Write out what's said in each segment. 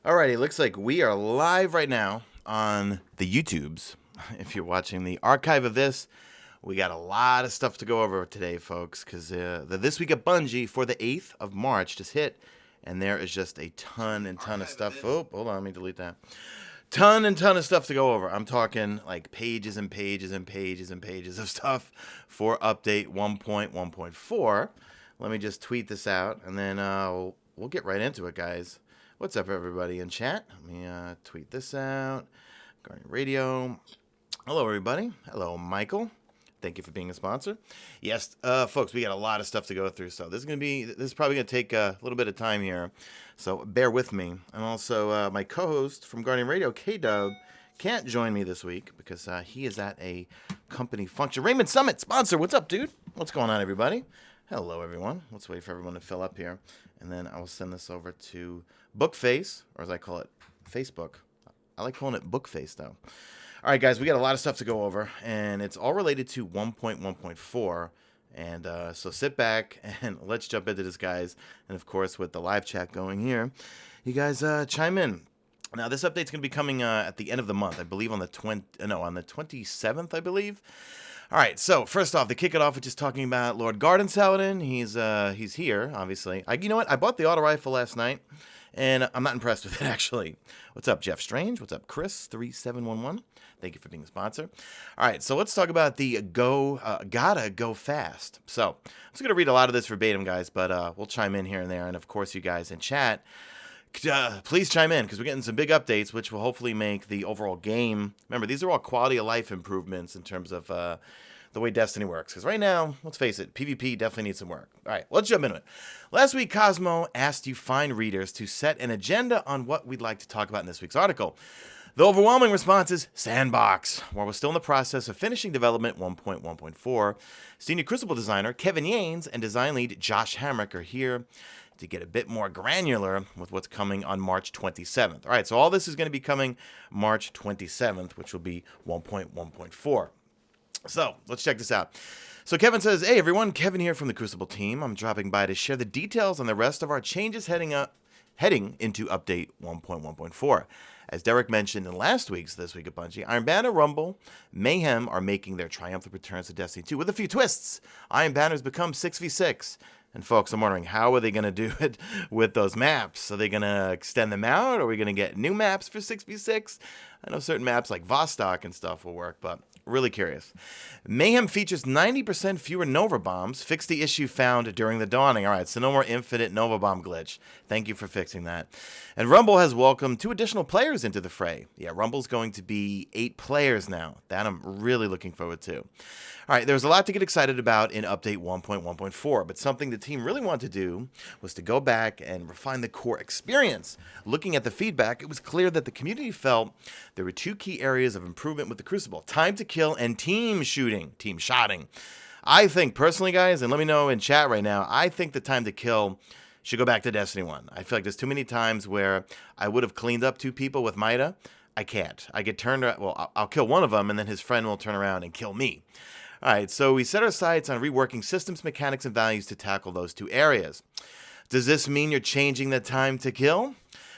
Alrighty, looks like we are live right now on the YouTubes. If you're watching the archive of this, we got a lot of stuff to go over today, folks, because the This Week at Bungie for the 8th of March just hit, and there is just a ton of stuff. Oh, hold on, let me delete that. Ton of stuff to go over. I'm talking like pages and pages and pages and pages of stuff for update 1.1.4. Let me just tweet this out, and then we'll get right into it, guys. What's up, everybody in chat? Let me tweet this out. Guardian Radio. Hello, everybody. Hello, Michael. Thank you for being a sponsor. Yes, folks, we got a lot of stuff to go through, so this is probably gonna take a little bit of time here. So bear with me. And also, my co-host from Guardian Radio, K-Dub, can't join me this week because he is at a company function. Raymond Summit sponsor. What's up, dude? What's going on, everybody? Hello, everyone. Let's wait for everyone to fill up here, and then I will send this over to Bookface, or as I call it, Facebook. I like calling it Bookface, though. All right, guys, we got a lot of stuff to go over, and it's all related to 1.1.4. And so sit back and let's jump into this, guys. And of course, with the live chat going here, you guys chime in. Now, this update's going to be coming at the end of the month, I believe, on the 27th, I believe. All right, so first off, to kick it off, we're just talking about Lord Garden Saladin. He's here, obviously. You know what? I bought the auto rifle last night, and I'm not impressed with it, actually. What's up, Jeff Strange? What's up, Chris3711? Thank you for being a sponsor. All right, so let's talk about the gotta go fast. So I'm just going to read a lot of this verbatim, guys, but we'll chime in here and there. And, of course, you guys in chat, please chime in, because we're getting some big updates, which will hopefully make the overall game. Remember, these are all quality of life improvements in terms of the way Destiny works. Because right now, let's face it, PvP definitely needs some work. All right, let's jump into it. Last week, Cosmo asked you fine readers to set an agenda on what we'd like to talk about in this week's article. The overwhelming response is Sandbox. While we're still in the process of finishing development 1.1.4, senior Crucible designer Kevin Yanes and design lead Josh Hamrick are here to get a bit more granular with what's coming on March 27th. All right, so all this is going to be coming March 27th, which will be 1.1.4. So let's check this out. So Kevin says, hey, everyone, Kevin here from the Crucible team. I'm dropping by to share the details on the rest of our changes heading into update 1.1.4. As Derek mentioned in last week's This Week at Bungie, Iron Banner, Rumble, Mayhem are making their triumphant returns to Destiny 2 with a few twists. Iron Banner's become 6v6. And folks, I'm wondering, how are they going to do it with those maps? Are they going to extend them out? Are we going to get new maps for 6v6? I know certain maps like Vostok and stuff will work, but really curious. Mayhem features 90% fewer Nova bombs. Fix the issue found during the dawning. All right, so no more infinite Nova bomb glitch. Thank you for fixing that. And Rumble has welcomed 2 additional players into the fray. Yeah, Rumble's going to be 8 players now. That I'm really looking forward to. All right, there's a lot to get excited about in update 1.1.4, but something the team really wanted to do was to go back and refine the core experience. Looking at the feedback, it was clear that the community felt there were 2 key areas of improvement with the Crucible: time to kill and team shotting. I think personally, guys, and let me know in chat right now, I think the time to kill should go back to Destiny 1. I feel like there's too many times where I would have cleaned up 2 people with Mida. I can't. I get turned around. Well, I'll kill one of them, and then his friend will turn around and kill me. All right, so we set our sights on reworking systems, mechanics, and values to tackle those 2 areas. Does this mean you're changing the time to kill?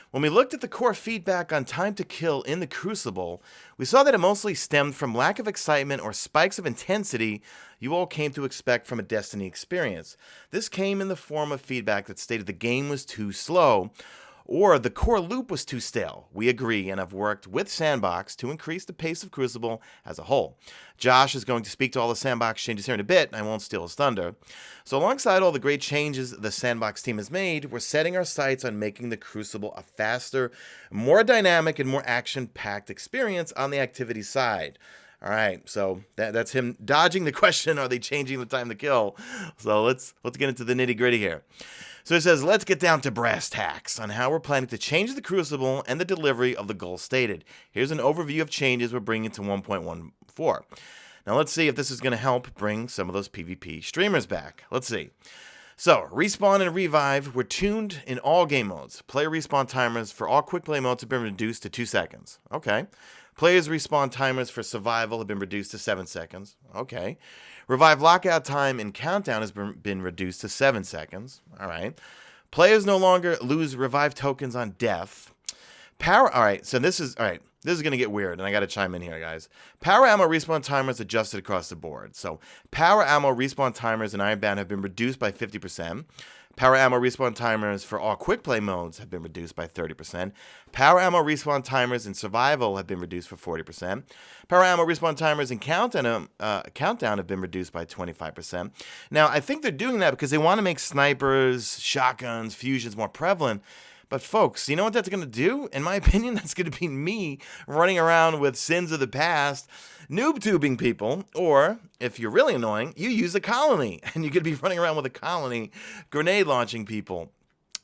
When we looked at the core feedback on time to kill in the Crucible, we saw that it mostly stemmed from lack of excitement or spikes of intensity you all came to expect from a Destiny experience. This came in the form of feedback that stated the game was too slow, or the core loop was too stale. We agree and have worked with Sandbox to increase the pace of Crucible as a whole. Josh is going to speak to all the Sandbox changes here in a bit, and I won't steal his thunder. So alongside all the great changes the Sandbox team has made, we're setting our sights on making the Crucible a faster, more dynamic, and more action-packed experience on the activity side. All right, so that's him dodging the question, are they changing the time to kill? So let's get into the nitty-gritty here. So it says, let's get down to brass tacks on how we're planning to change the Crucible and the delivery of the goals stated. Here's an overview of changes we're bringing to 1.14. Now let's see if this is going to help bring some of those PvP streamers back. Let's see. So, respawn and revive were tuned in all game modes. Player respawn timers for all quick play modes have been reduced to 2 seconds. Okay. Players respawn timers for survival have been reduced to 7 seconds. Okay. Revive lockout time and countdown has been reduced to 7 seconds. All right. Players no longer lose revive tokens on death. All right, so this is going to get weird, and I got to chime in here, guys. Power ammo respawn timers adjusted across the board. So power ammo respawn timers in Ironbound have been reduced by 50%. Power ammo respawn timers for all quick play modes have been reduced by 30%. Power ammo respawn timers in survival have been reduced for 40%. Power ammo respawn timers in countdown have been reduced by 25%. Now, I think they're doing that because they want to make snipers, shotguns, fusions more prevalent. But folks, you know what that's going to do? In my opinion, that's going to be me running around with sins of the past, noob tubing people, or if you're really annoying, you use a colony, and you're going to be running around with a colony, grenade launching people.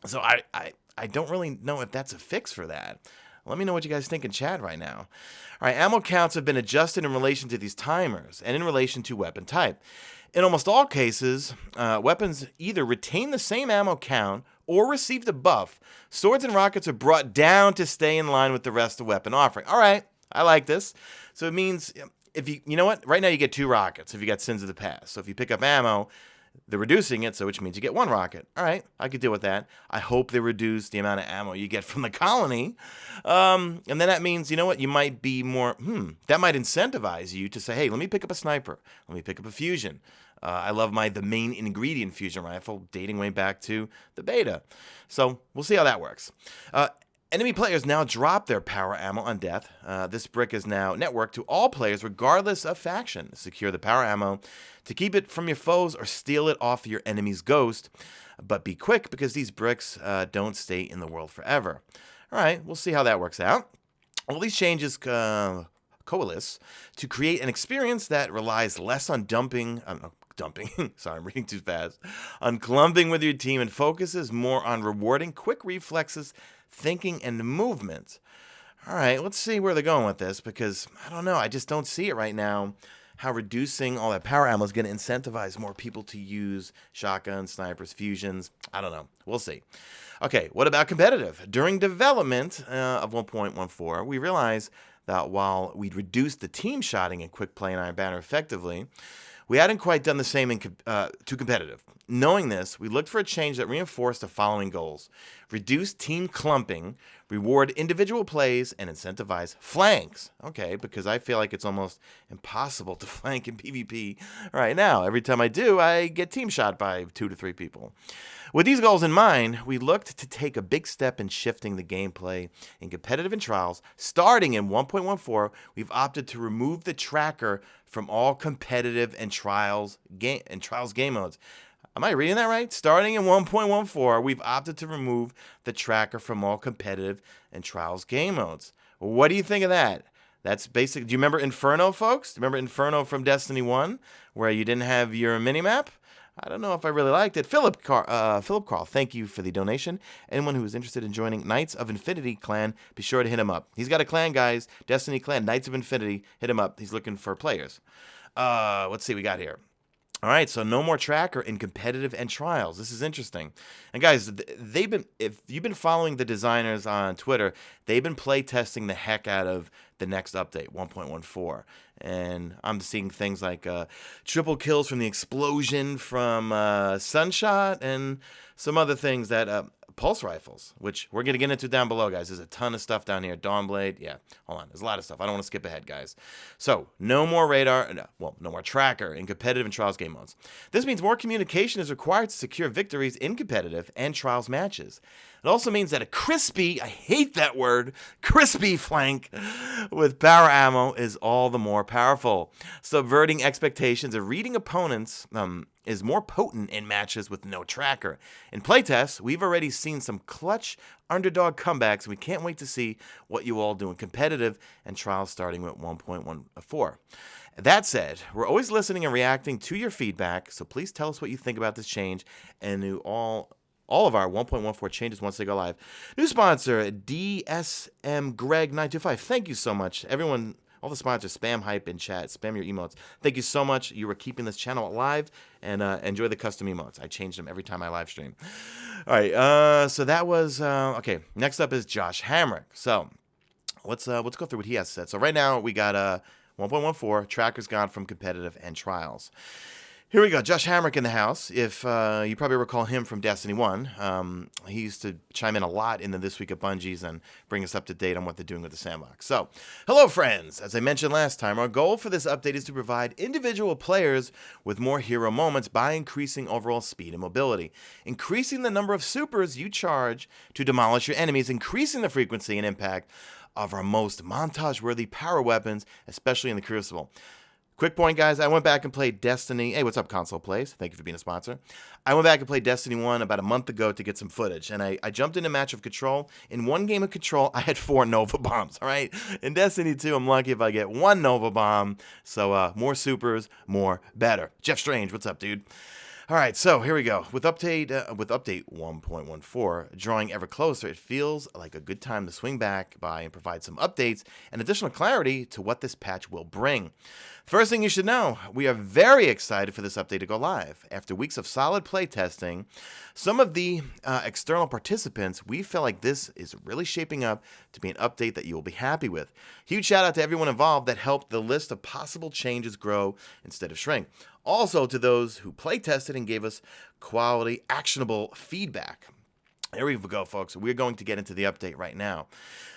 So I don't really know if that's a fix for that. Let me know what you guys think in chat right now. All right, ammo counts have been adjusted in relation to these timers and in relation to weapon type. In almost all cases, weapons either retain the same ammo count or receive the buff. Swords and rockets are brought down to stay in line with the rest of the weapon offering. All right, I like this. So it means if you know what? Right now you get 2 rockets if you got Sins of the Past. So if you pick up ammo, they're reducing it, so which means you get 1 rocket. All right, I could deal with that. I hope they reduce the amount of ammo you get from the colony. And then that means, you know what, you might be more, that might incentivize you to say, hey, let me pick up a sniper. Let me pick up a fusion. I love the main ingredient fusion rifle, dating way back to the beta. So we'll see how that works. Enemy players now drop their power ammo on death. This brick is now networked to all players regardless of faction. Secure the power ammo to keep it from your foes or steal it off your enemy's ghost. But be quick because these bricks don't stay in the world forever. All right, we'll see how that works out. All these changes coalesce to create an experience that relies less on sorry, I'm reading too fast, on clumping with your team and focuses more on rewarding quick reflexes, thinking, and movement. All right, let's see where they're going with this because, I don't know, I just don't see it right now, how reducing all that power ammo is going to incentivize more people to use shotguns, snipers, fusions. I don't know. We'll see. Okay, what about competitive? During development of 1.14, we realized that while we'd reduced the team shotting and quick play in Iron Banner effectively, we hadn't quite done the same to competitive. Knowing this, we looked for a change that reinforced the following goals: reduce team clumping, reward individual plays, and incentivize flanks. Okay, because I feel like it's almost impossible to flank in PvP right now. Every time I do, I get team shot by 2 to 3 people. With these goals in mind, we looked to take a big step in shifting the gameplay in competitive and trials. Starting in 1.14, we've opted to remove the tracker from all competitive and trials game modes. Am I reading that right? Starting in 1.14, we've opted to remove the tracker from all competitive and trials game modes. What do you think of that? That's basic. Do you remember Inferno, folks? Do you remember Inferno from Destiny 1, where you didn't have your minimap? I don't know if I really liked it. Philip Carl, thank you for the donation. Anyone who is interested in joining Knights of Infinity clan, be sure to hit him up. He's got a clan, guys. Destiny clan, Knights of Infinity. Hit him up. He's looking for players. Let's see what we got here. All right, so no more tracker in competitive and trials. This is interesting. And guys, if you've been following the designers on Twitter, they've been play testing the heck out of the next update, 1.14. And I'm seeing things like triple kills from the explosion from Sunshot and some other things that pulse rifles, which we're going to get into down below, guys. There's a ton of stuff down here. Dawnblade. Yeah, hold on. There's a lot of stuff. I don't want to skip ahead, guys. So, no more radar. No more tracker in competitive and trials game modes. This means more communication is required to secure victories in competitive and trials matches. It also means that a crispy, I hate that word, crispy flank with power ammo is all the more powerful. Subverting expectations of reading opponents is more potent in matches with no tracker. In playtests, we've already seen some clutch underdog comebacks, and we can't wait to see what you all do in competitive and trials starting with 1.14. That said, we're always listening and reacting to your feedback, so please tell us what you think about this change and all of our 1.14 changes once they go live. New sponsor, DSM Greg 925. Thank you so much. Everyone, all the sponsors, spam hype in chat, spam your emotes. Thank you so much. You are keeping this channel alive, and enjoy the custom emotes. I change them every time I live stream. All right, so that was, okay, next up is Josh Hamrick. So let's go through what he has said. So right now we got 1.14, trackers gone from competitive and trials. Here we go, Josh Hamrick in the house. If you probably recall him from Destiny 1, he used to chime in a lot in the This Week at Bungie's and bring us up to date on what they're doing with the sandbox. So, hello friends! As I mentioned last time, our goal for this update is to provide individual players with more hero moments by increasing overall speed and mobility, increasing the number of supers you charge to demolish your enemies, increasing the frequency and impact of our most montage-worthy power weapons, especially in the Crucible. Quick point, guys, I went back and played Destiny. Hey, what's up, Console Plays? Thank you for being a sponsor. I went back and played Destiny 1 about a month ago to get some footage, and I jumped in a match of Control. In one game of Control, I had 4 Nova Bombs, all right? In Destiny 2, I'm lucky if I get 1 Nova Bomb, so more supers, more better. Jeff Strange, what's up, dude? All right, so here we go. With update 1.14 drawing ever closer, it feels like a good time to swing back by and provide some updates and additional clarity to what this patch will bring. First thing you should know, we are very excited for this update to go live. After weeks of solid play testing, some of the external participants, we feel like this is really shaping up to be an update that you will be happy with. Huge shout out to everyone involved that helped the list of possible changes grow instead of shrink. Also to those who play tested and gave us quality, actionable feedback. Here we go, folks. We're going to get into the update right now.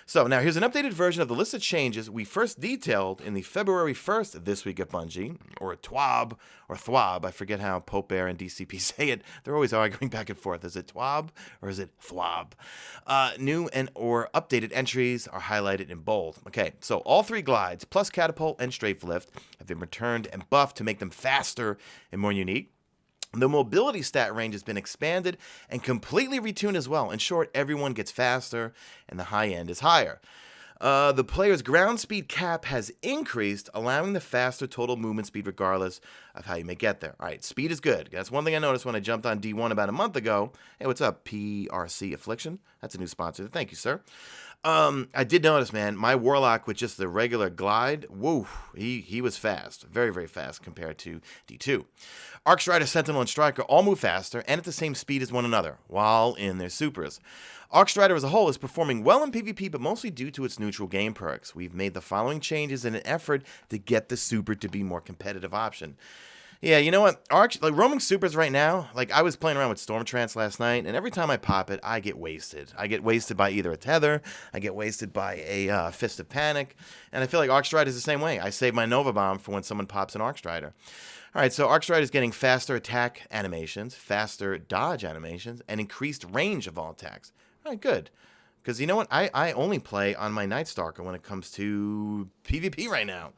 So now here's an updated version of the list of changes we first detailed in the February 1st This Week at Bungie, or TWAB, or THWAB. I forget how Pope Bear and DCP say it. They're always arguing back and forth. Is it TWAB or is it THWAB? New and or updated entries are highlighted in bold. Okay, so all 3 glides, plus catapult and strafe lift, have been returned and buffed to make them faster and more unique. The mobility stat range has been expanded and completely retuned as well. In short, everyone gets faster and the high end is higher. The player's ground speed cap has increased, allowing the faster total movement speed regardless of how you may get there. All right, speed is good. That's one thing I noticed when I jumped on D1 about a month ago. Hey, what's up, PRC Affliction? That's a new sponsor. Thank you, sir. I did notice, man, my Warlock with just the regular glide, woo, he was fast. Very, very fast compared to D2. Arcstrider, Sentinel, and Striker all move faster and at the same speed as one another, while in their supers. Arcstrider as a whole is performing well in PvP, but mostly due to its neutral game perks. We've made the following changes in an effort to get the super to be a more competitive option. Yeah, you know what? Roaming supers right now, like I was playing around with Stormtrance last night, and every time I pop it, I get wasted. I get wasted by either a Tether, I get wasted by a Fist of Panic, and I feel like Arcstrider is the same way. I save my Nova Bomb for when someone pops an Arcstrider. All right, so Arcstrider is getting faster attack animations, faster dodge animations, and increased range of all attacks. All right, good. Because you know what? I only play on my Night Stalker when it comes to PvP right now.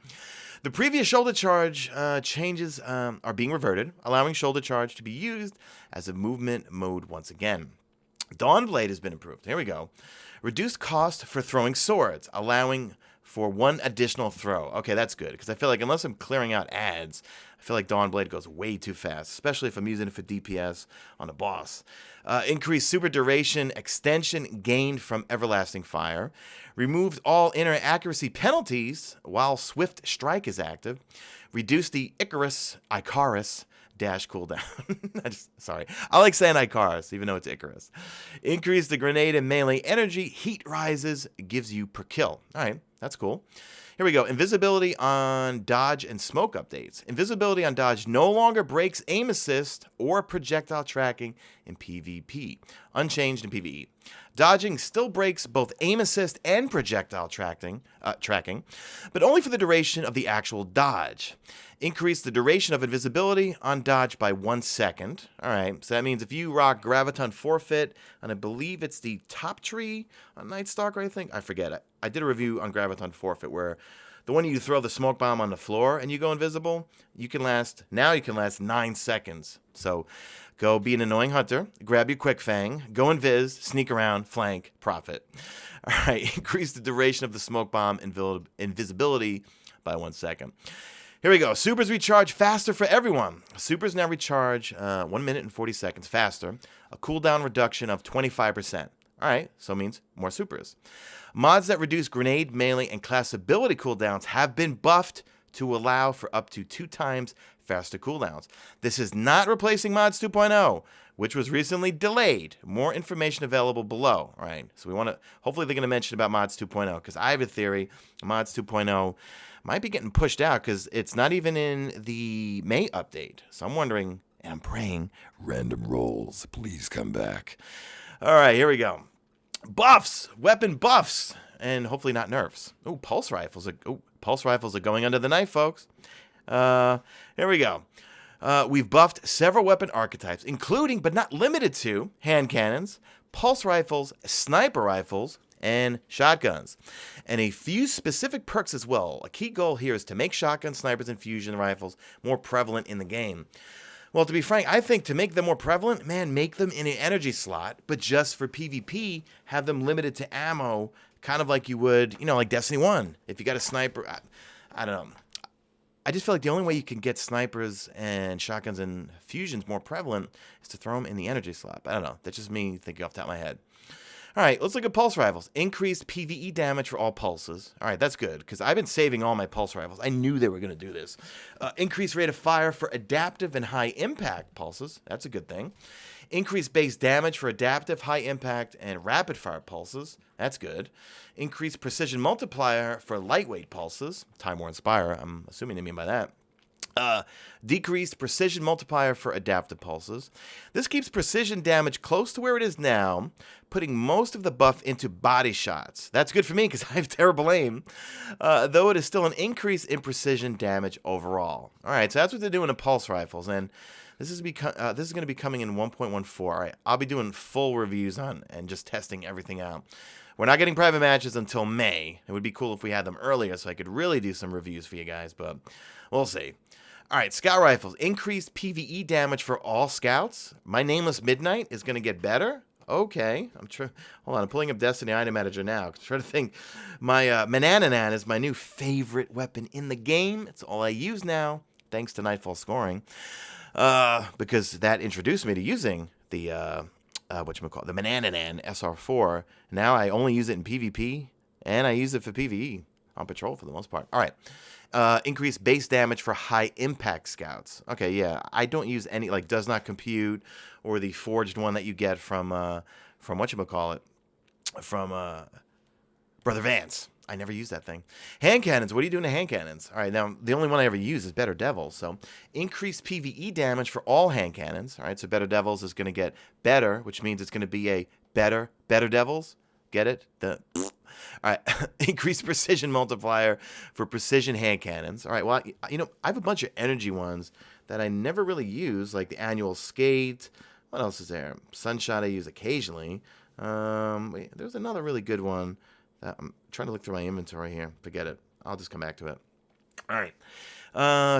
The previous shoulder charge changes are being reverted, allowing shoulder charge to be used as a movement mode once again. Dawnblade has been improved. Here we go. Reduced cost for throwing swords, allowing for 1 additional throw. Okay, that's good, because I feel like unless I'm clearing out ads, I feel like Dawnblade goes way too fast, especially if I'm using it for DPS on a boss. Increased super duration extension gained from Everlasting Fire. Removed all inner accuracy penalties while Swift Strike is active. Reduced the Icarus dash cooldown. Sorry. I like saying Icarus, even though it's Icarus. Increase the grenade and melee energy. Heat rises gives you per kill. All right, that's cool. Here we go. Invisibility on dodge and smoke updates. Invisibility on dodge no longer breaks aim assist or projectile tracking in PvP. Unchanged in PvE. Dodging still breaks both aim assist and projectile tracking, but only for the duration of the actual dodge. Increase the duration of invisibility on dodge by 1 second. All right, so that means if you rock Graviton Forfeit, and I believe it's the top tree on Night Stalker, I think. I forget it. I did a review on Graviton Forfeit where the one you throw the smoke bomb on the floor and you go invisible, you can last 9 seconds. So go be an annoying hunter, grab your quick fang, go invis, sneak around, flank, profit. All right, increase the duration of the smoke bomb invisibility by 1 second. Here we go. Supers recharge faster for everyone. Supers now recharge 1 minute and 40 seconds faster. A cooldown reduction of 25%. All right, so it means more supers. Mods that reduce grenade, melee, and class ability cooldowns have been buffed to allow for up to 2 times faster cooldowns. This is not replacing Mods 2.0, which was recently delayed. More information available below. All right, so we want to, hopefully they're going to mention about Mods 2.0, because I have a theory Mods 2.0 might be getting pushed out because it's not even in the May update. So I'm wondering, and I'm praying, random rolls, please come back. All right, here we go. Buffs, weapon buffs, and hopefully not nerfs. Oh, pulse rifles are going under the knife, folks. Here we go. We've buffed several weapon archetypes, including but not limited to hand cannons, pulse rifles, sniper rifles, and shotguns, and a few specific perks as well. A key goal here is to make shotguns, snipers, and fusion rifles more prevalent in the game. Well, to be frank, I think to make them more prevalent, man, make them in an energy slot, but just for PvP, have them limited to ammo, kind of like you would, like Destiny 1. If you got a sniper, I don't know. I just feel like the only way you can get snipers and shotguns and fusions more prevalent is to throw them in the energy slot. I don't know. That's just me thinking off the top of my head. All right, let's look at pulse rifles. Increased PvE damage for all pulses. All right, that's good, because I've been saving all my pulse rifles. I knew they were going to do this. Increased rate of fire for adaptive and high-impact pulses. That's a good thing. Increased base damage for adaptive, high-impact, and rapid-fire pulses. That's good. Increased precision multiplier for lightweight pulses. Time War Inspire, I'm assuming they mean by that. Decreased precision multiplier for adaptive pulses. This keeps precision damage close to where it is now, putting most of the buff into body shots. That's good for me because I have terrible aim, though it is still an increase in precision damage overall. All right, so that's what they're doing to pulse rifles, and this is going to be coming in 1.14. All right, I'll be doing full reviews on and just testing everything out. We're not getting private matches until May. It would be cool if we had them earlier so I could really do some reviews for you guys, but we'll see. All right, scout rifles. Increased PvE damage for all scouts. My Nameless Midnight is going to get better. Okay. Hold on, I'm pulling up Destiny Item Manager now. I'm trying to think. My Manananan is my new favorite weapon in the game. It's all I use now, thanks to Nightfall scoring. Because that introduced me to using the, the Manananan SR4. Now I only use it in PvP, and I use it for PvE on patrol for the most part. All right. Increased base damage for high impact scouts. Okay, yeah, I don't use any does not compute or the forged one that you get from whatchamacallit, from Brother Vance. I never use that thing. Hand cannons. What are you doing to hand cannons? All right, now the only one I ever use is Better Devils. So increased PvE damage for all hand cannons. All right, so Better Devils is going to get better, which means it's going to be a Better Devils. Get it? All right, increased precision multiplier for precision hand cannons. All right, well, I have a bunch of energy ones that I never really use, like the Annual Skate. What else is there? Sunshot I use occasionally. There's another really good one that I'm trying to look through my inventory here. Forget it. I'll just come back to it. All right.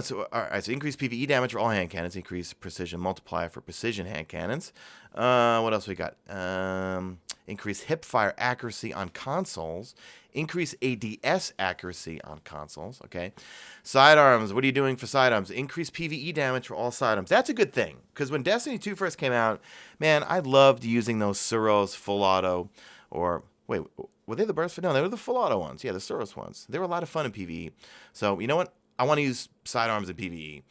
So increased PvE damage for all hand cannons, increased precision multiplier for precision hand cannons. What else we got? Increased hip fire accuracy on consoles, increased ADS accuracy on consoles. Okay, sidearms. What are you doing for sidearms? Increased PvE damage for all sidearms. That's a good thing, because when Destiny 2 first came out, man, I loved using those Suros full auto, or wait, were they the burst? No, they were the full auto ones. Yeah, the Suros ones. They were a lot of fun in PvE. So you know what? I want to use sidearms in PvE.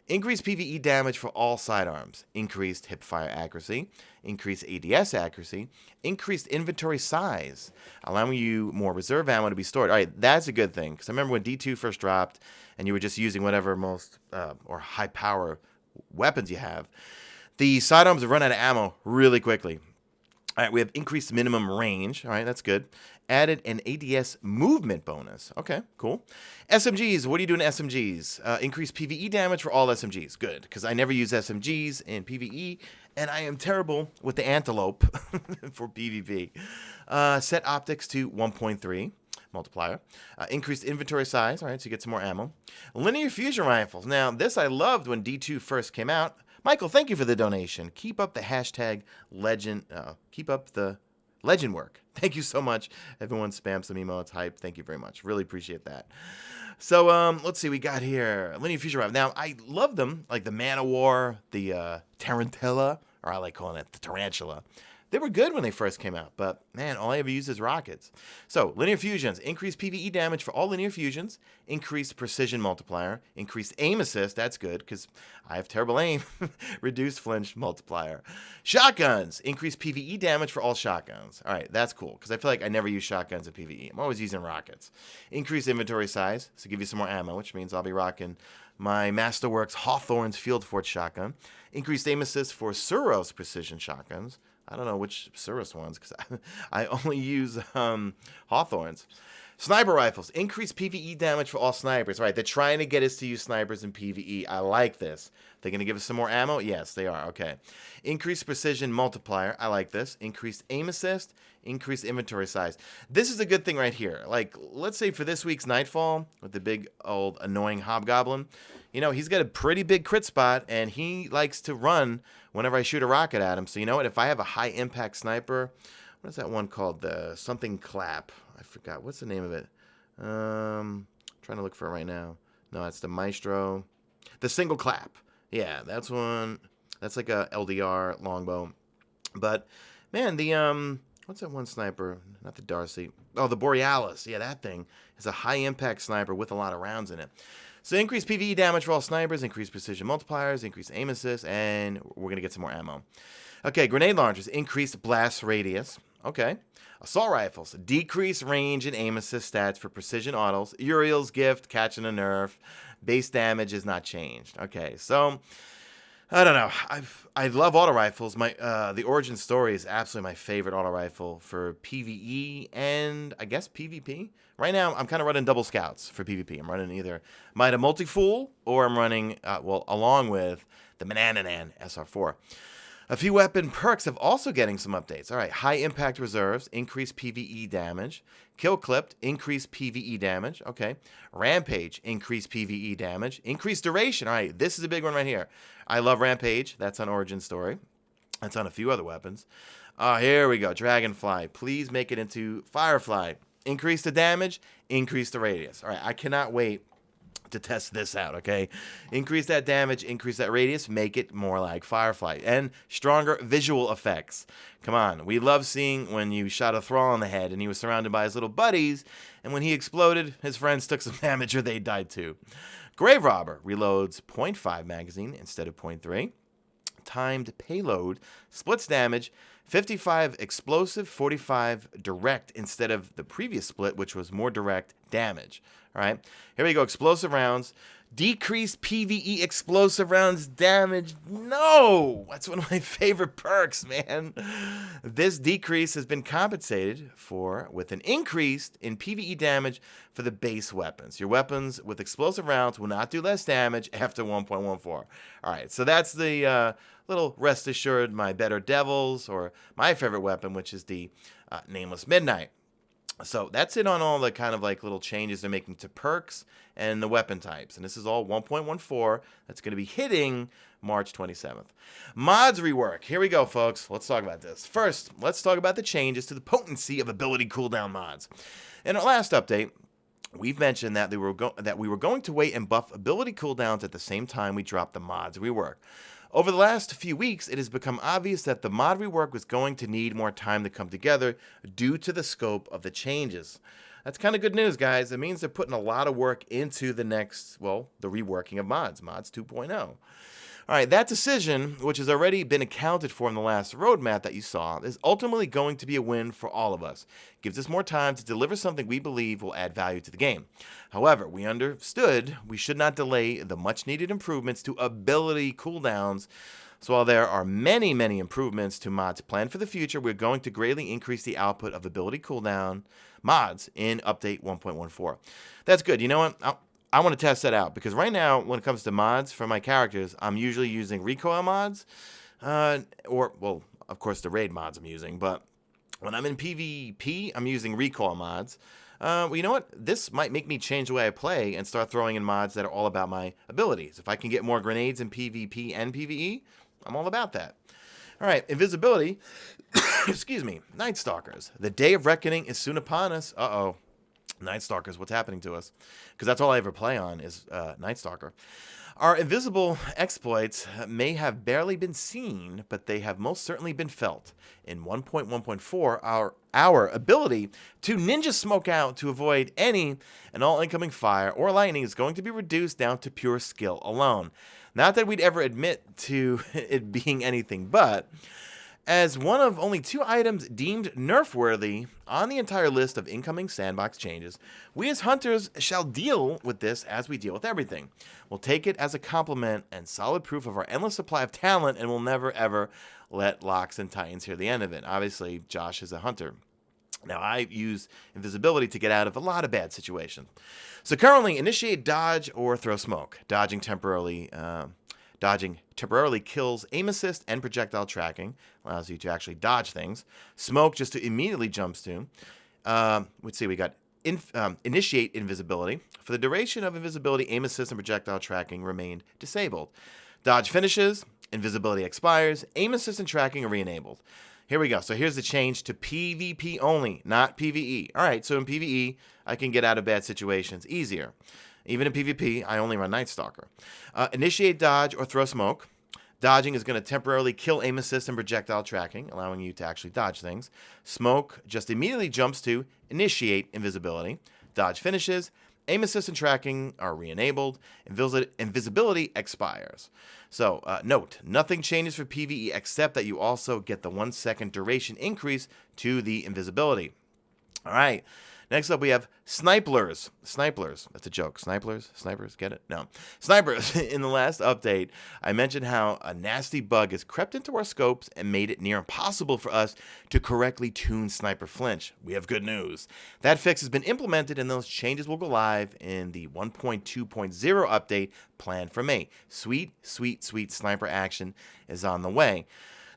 Increased PvE damage for all sidearms. Increased hipfire accuracy. Increased ADS accuracy. Increased inventory size, allowing you more reserve ammo to be stored. All right, that's a good thing, because I remember when D2 first dropped and you were just using whatever most or high power weapons you have, the sidearms would run out of ammo really quickly. All right, we have increased minimum range. All right, that's good. Added an ADS movement bonus. Okay, cool. SMGs, what are you doing to SMGs? Increased PvE damage for all SMGs. Good, because I never use SMGs in PvE, and I am terrible with the Antelope for PvP. Set optics to 1.3 multiplier. Increased inventory size. All right, so you get some more ammo. Linear fusion rifles. Now, this I loved when D2 first came out. Michael, thank you for the donation. Keep up the hashtag legend. Keep up the legend work. Thank you so much. Everyone spam some emotes. Hype. Thank you very much. Really appreciate that. So let's see. We got here linear fusion rifle. Now I love them, like the Man of War, the Tarantella, or I like calling it the Tarantula. They were good when they first came out, but man, all I ever used is rockets. So, linear fusions, increased PvE damage for all linear fusions, increased precision multiplier, increased aim assist, that's good, because I have terrible aim, reduced flinch multiplier. Shotguns, increased PvE damage for all shotguns. All right, that's cool, because I feel like I never use shotguns in PvE. I'm always using rockets. Increased inventory size, so give you some more ammo, which means I'll be rocking my Masterworks Hawthorne's Field Fort shotgun. Increased aim assist for Suros precision shotguns. I don't know which Suros ones, because I only use Hawthorne's. Sniper rifles. Increased PvE damage for all snipers. Right, they're trying to get us to use snipers in PvE. I like this. They're going to give us some more ammo? Yes, they are. Okay. Increased precision multiplier. I like this. Increased aim assist. Increased inventory size. This is a good thing right here. Like, let's say for this week's Nightfall, with the big old annoying hobgoblin, you know, he's got a pretty big crit spot, and he likes to run whenever I shoot a rocket at him. So, you know what? If I have a high impact sniper, what is that one called? The something clap. I forgot. What's the name of it? Trying to look for it right now. No, it's the Maestro. The single clap. Yeah, that's one. That's like a LDR longbow. But, man, the, what's that one sniper? Not the Darcy. Oh, the Borealis. Yeah, that thing is a high impact sniper with a lot of rounds in it. So increased PvE damage for all snipers, increased precision multipliers, increased aim assist, and we're going to get some more ammo. Okay, grenade launchers, increased blast radius. Okay. Assault rifles, decreased range and aim assist stats for precision autos. Uriels gift, catching a nerf. Base damage is not changed. Okay, so I don't know. I love auto rifles. The Origin Story is absolutely my favorite auto rifle for PvE and I guess PvP. Right now, I'm kind of running double scouts for PvP. I'm running either Mida Multi-Fool or I'm running, along with the Manananan SR4. A few weapon perks have also getting some updates. All right, high impact reserves, increased PvE damage. Kill clipped, increased PvE damage. Okay. Rampage, increased PvE damage. Increased duration. All right, this is a big one right here. I love Rampage. That's on Origin Story. That's on a few other weapons. Here we go. Dragonfly. Please make it into Firefly. Increase the damage, increase the radius. All right, I cannot wait to test this out, okay? Increase that damage, increase that radius, make it more like Firefly. And stronger visual effects. Come on, we love seeing when you shot a Thrall in the head and he was surrounded by his little buddies, and when he exploded, his friends took some damage or they died too. Grave Robber reloads .5 magazine instead of .3. Timed payload splits damage 55 explosive, 45 direct instead of the previous split, which was more direct damage. All right, here we go. Explosive rounds. Decreased PvE explosive rounds damage. No! That's one of my favorite perks, man. This decrease has been compensated for with an increase in PvE damage for the base weapons. Your weapons with explosive rounds will not do less damage after 1.14. All right, so that's the little rest assured my better devils, or my favorite weapon, which is the Nameless Midnight. So that's it on all the kind of like little changes they're making to perks and the weapon types. And this is all 1.14. That's going to be hitting March 27th. Mods rework. Here we go, folks. Let's talk about this. First, let's talk about the changes to the potency of ability cooldown mods. In our last update, we've mentioned that we were going to wait and buff ability cooldowns at the same time we dropped the mods rework. Over the last few weeks, it has become obvious that the mod rework was going to need more time to come together due to the scope of the changes. That's kind of good news, guys. It means they're putting a lot of work into the next, well, the reworking of mods 2.0. All right, that decision, which has already been accounted for in the last roadmap that you saw, is ultimately going to be a win for all of us. It gives us more time to deliver something we believe will add value to the game. However, we understood we should not delay the much-needed improvements to ability cooldowns. So while there are many, many improvements to mods planned for the future, we're going to greatly increase the output of ability cooldown mods in Update 1.14. That's good. You know what? I want to test that out, because right now, when it comes to mods for my characters, I'm usually using recoil mods, well, of course, the raid mods I'm using, but when I'm in PvP, I'm using recoil mods. Well, you know what? This might make me change the way I play and start throwing in mods that are all about my abilities. If I can get more grenades in PvP and PvE, I'm all about that. All right, invisibility. Excuse me. Night Stalkers. The day of reckoning is soon upon us. Uh-oh. Night Stalkers, what's happening to us? Because that's all I ever play on is Night Stalker. Our invisible exploits may have barely been seen, but they have most certainly been felt. In 1.1.4, our ability to ninja smoke out to avoid any and all incoming fire or lightning is going to be reduced down to pure skill alone. Not that we'd ever admit to it being anything but. As one of only 2 items deemed nerf-worthy on the entire list of incoming sandbox changes, we as hunters shall deal with this as we deal with everything. We'll take it as a compliment and solid proof of our endless supply of talent, and we'll never ever let Locks and Titans hear the end of it. Obviously, Josh is a hunter. Now, I use invisibility to get out of a lot of bad situations. So currently, initiate dodge or throw smoke. Dodging temporarily kills aim assist and projectile tracking. Allows you to actually dodge things. Smoke just to immediately jumps to. Let's see, we got initiate invisibility. For the duration of invisibility, aim assist and projectile tracking remained disabled. Dodge finishes, invisibility expires, aim assist and tracking are re-enabled. Here we go. So here's the change to PvP only, not PvE. All right, so in PvE, I can get out of bad situations easier. Even in PvP, I only run Night Stalker. Initiate dodge or throw smoke. Dodging is going to temporarily kill aim assist and projectile tracking, allowing you to actually dodge things. Smoke just immediately jumps to initiate invisibility. Dodge finishes. Aim assist and tracking are re-enabled. Invisibility expires. So note, nothing changes for PvE except that you also get the 1 second duration increase to the invisibility. All right. Next up, we have snipers. Snipers. That's a joke. Snipers? Snipers? Get it? No. Snipers. In the last update, I mentioned how a nasty bug has crept into our scopes and made it near impossible for us to correctly tune sniper flinch. We have good news. That fix has been implemented, and those changes will go live in the 1.2.0 update planned for May. Sweet, sweet, sweet sniper action is on the way.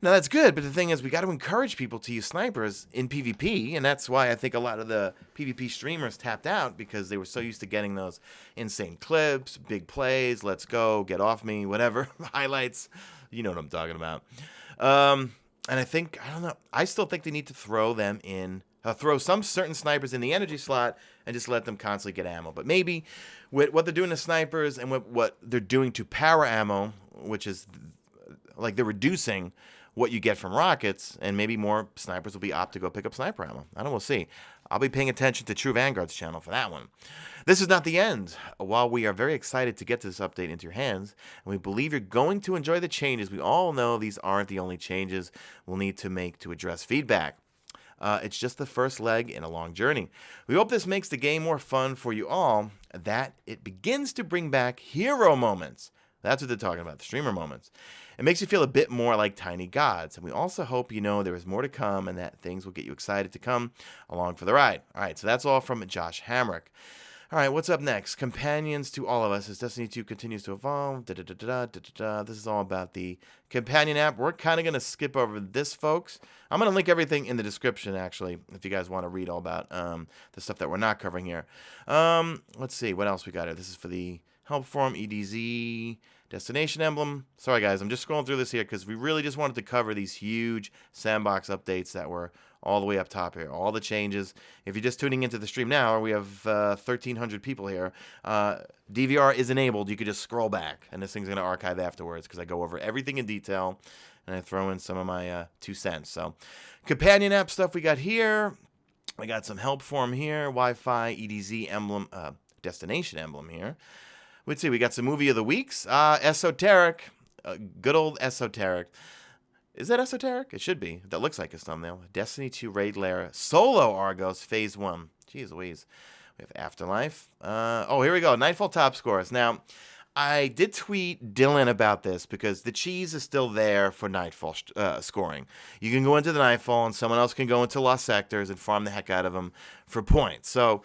Now, that's good, but the thing is, we got to encourage people to use snipers in PvP, and that's why I think a lot of the PvP streamers tapped out, because they were so used to getting those insane clips, big plays, let's go, get off me, whatever, highlights. You know what I'm talking about. And I think, I don't know, I still think they need to throw them in, throw some certain snipers in the energy slot and just let them constantly get ammo. But maybe with what they're doing to snipers and what they're doing to power ammo, which is like they're reducing what you get from rockets, and maybe more snipers will be opt to go pick up sniper ammo. I don't know, we'll see. I'll be paying attention to True Vanguard's channel for that one. This is not the end. While we are very excited to get this update into your hands, and we believe you're going to enjoy the changes, we all know these aren't the only changes we'll need to make to address feedback. It's just the first leg in a long journey. We hope this makes the game more fun for you all, that it begins to bring back hero moments. That's what they're talking about, the streamer moments. It makes you feel a bit more like tiny gods. And we also hope you know there is more to come and that things will get you excited to come along for the ride. All right, so that's all from Josh Hamrick. All right, what's up next? Companions to all of us as Destiny 2 continues to evolve. This is all about the companion app. We're kind of going to skip over this, folks. I'm going to link everything in the description, actually, if you guys want to read all about the stuff that we're not covering here. Let's see, what else we got here? This is for the help form, EDZ, destination emblem. Sorry, guys, I'm just scrolling through this here because we really just wanted to cover these huge sandbox updates that were all the way up top here. All the changes. If you're just tuning into the stream now, we have 1,300 people here. DVR is enabled. You could just scroll back, and this thing's going to archive afterwards because I go over everything in detail, and I throw in some of my 2 cents. So, companion app stuff we got here. We got some help form here. Wi-Fi, EDZ emblem, destination emblem here. Let's see, we got some movie of the weeks. Esoteric. Good old Esoteric. Is that Esoteric? It should be. That looks like his thumbnail. Destiny 2 Raid Lair. Solo Argos Phase 1. Jeez Louise. We have Afterlife. Oh, here we go. Nightfall top scores. Now, I did tweet Dylan about this because the cheese is still there for Nightfall scoring. You can go into the Nightfall and someone else can go into Lost Sectors and farm the heck out of them for points. So,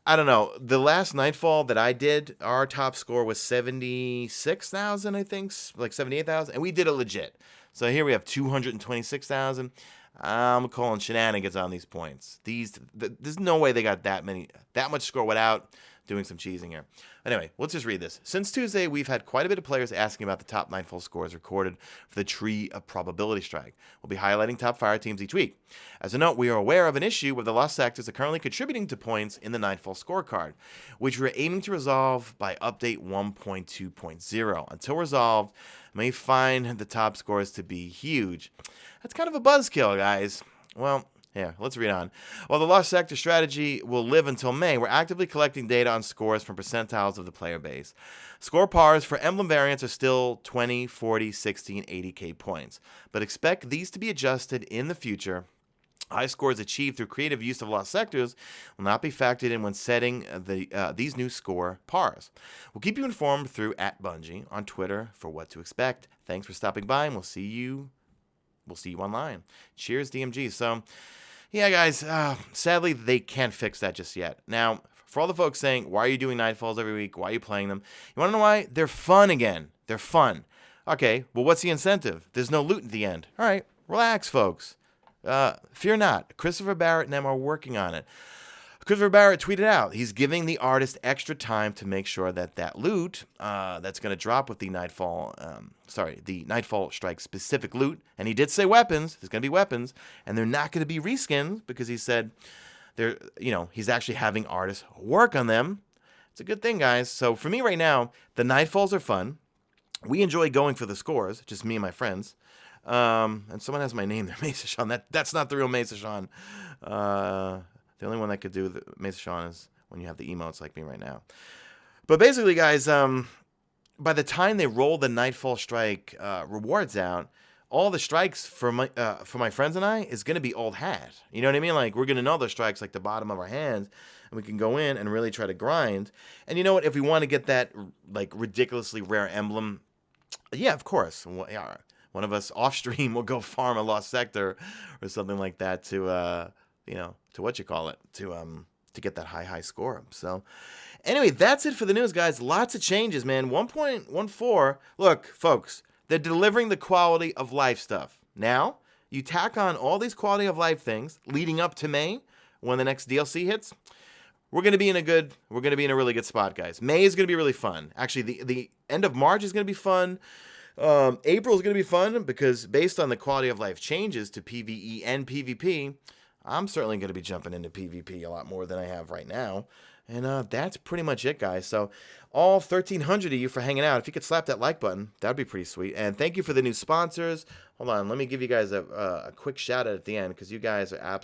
I don't know. The last Nightfall that I did, our top score was 76,000, I think, like 78,000, and we did it legit. So here we have 226,000. I'm calling shenanigans on these points. There's no way they got that much score without doing some cheesing here. Anyway, let's just read this. Since Tuesday, we've had quite a bit of players asking about the top Nightfall scores recorded for the Tree of Probability strike. We'll be highlighting top fire teams each week. As a note, we are aware of an issue where the lost sectors are currently contributing to points in the Nightfall scorecard, which we're aiming to resolve by update 1.2.0. Until resolved, may find the top scores to be huge. That's kind of a buzzkill, guys. Well, yeah, let's read on. While the lost sector strategy will live until May, we're actively collecting data on scores from percentiles of the player base. Score pars for emblem variants are still 20, 40, 60, and 80k points, but expect these to be adjusted in the future. High scores achieved through creative use of lost sectors will not be factored in when setting these new score pars. We'll keep you informed through @Bungie on Twitter for what to expect. Thanks for stopping by, and we'll see you online. Cheers, DMG. So, yeah, guys, sadly, they can't fix that just yet. Now, for all the folks saying, why are you doing Nightfalls every week? Why are you playing them? You want to know why? They're fun again. They're fun. Okay, well, what's the incentive? There's no loot at the end. All right, relax, folks. Fear not. Christopher Barrett and them are working on it. Christopher Barrett tweeted out, he's giving the artist extra time to make sure that that loot that's going to drop with the Nightfall, the Nightfall Strike specific loot, and he did say weapons, there's going to be weapons, and they're not going to be reskins because he said he's actually having artists work on them. It's a good thing, guys. So for me right now, the Nightfalls are fun. We enjoy going for the scores, just me and my friends. And someone has my name there, Mesa Sean. That's not the real Mesa Sean. The only one that could do the Mesa Sean is when you have the emotes like me right now. But basically, guys, by the time they roll the Nightfall Strike rewards out, all the strikes for my friends and I is going to be old hat. You know what I mean? Like, we're going to know the strikes like the bottom of our hands, and we can go in and really try to grind. And you know what? If we want to get that like ridiculously rare emblem, yeah, of course. One of us off stream will go farm a lost sector or something like that to to get that high score. So anyway, that's it for the news, guys. Lots of changes, man. 1.14. Look, folks, they're delivering the quality of life stuff. Now, you tack on all these quality of life things leading up to May when the next DLC hits. We're going to be in a really good spot, guys. May is going to be really fun. Actually, the end of March is going to be fun. April is going to be fun because based on the quality of life changes to PvE and PvP, I'm certainly going to be jumping into PvP a lot more than I have right now. And that's pretty much it, guys. So all 1,300 of you for hanging out. If you could slap that like button, that would be pretty sweet. And thank you for the new sponsors. Hold on. Let me give you guys a quick shout out at the end because you guys are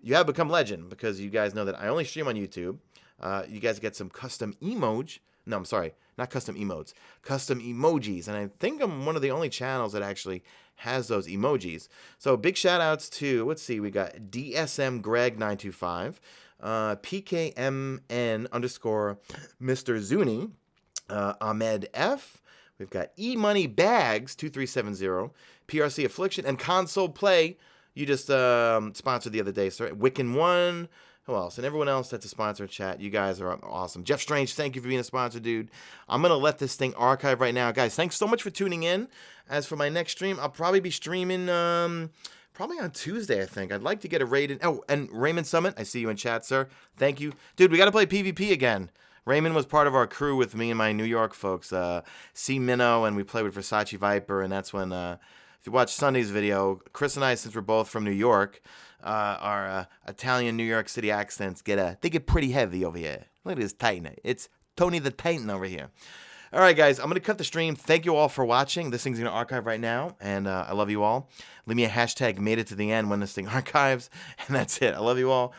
you have become legend because you guys know that I only stream on YouTube. You guys get some custom emoji. No, I'm sorry. Not custom emotes. Custom emojis. And I think I'm one of the only channels that actually has those emojis. So big shout outs to, let's see, we got DSM Greg 925, PKMN _ Mr. Zuni, Ahmed F. We've got E-Money Bags 2370, PRC Affliction, and Console Play. You just sponsored the other day, sir. Wiccan 1. Who else? And everyone else that's a sponsor in chat. You guys are awesome. Jeff Strange, thank you for being a sponsor, dude. I'm going to let this thing archive right now. Guys, thanks so much for tuning in. As for my next stream, I'll probably be streaming probably on Tuesday, I think. I'd like to get a raid. Oh, and Raymond Summit, I see you in chat, sir. Thank you. Dude, we got to play PvP again. Raymond was part of our crew with me and my New York folks, C Minnow, and we played with Versace Viper, and that's when, if you watch Sunday's video, Chris and I, since we're both from New York, our Italian New York City accents they get pretty heavy over here. Look at this Titan. It's Tony the Titan over here. All right, guys, I'm going to cut the stream. Thank you all for watching. This thing's going to archive right now, and I love you all. Leave me a hashtag made it to the end when this thing archives, and that's it. I love you all.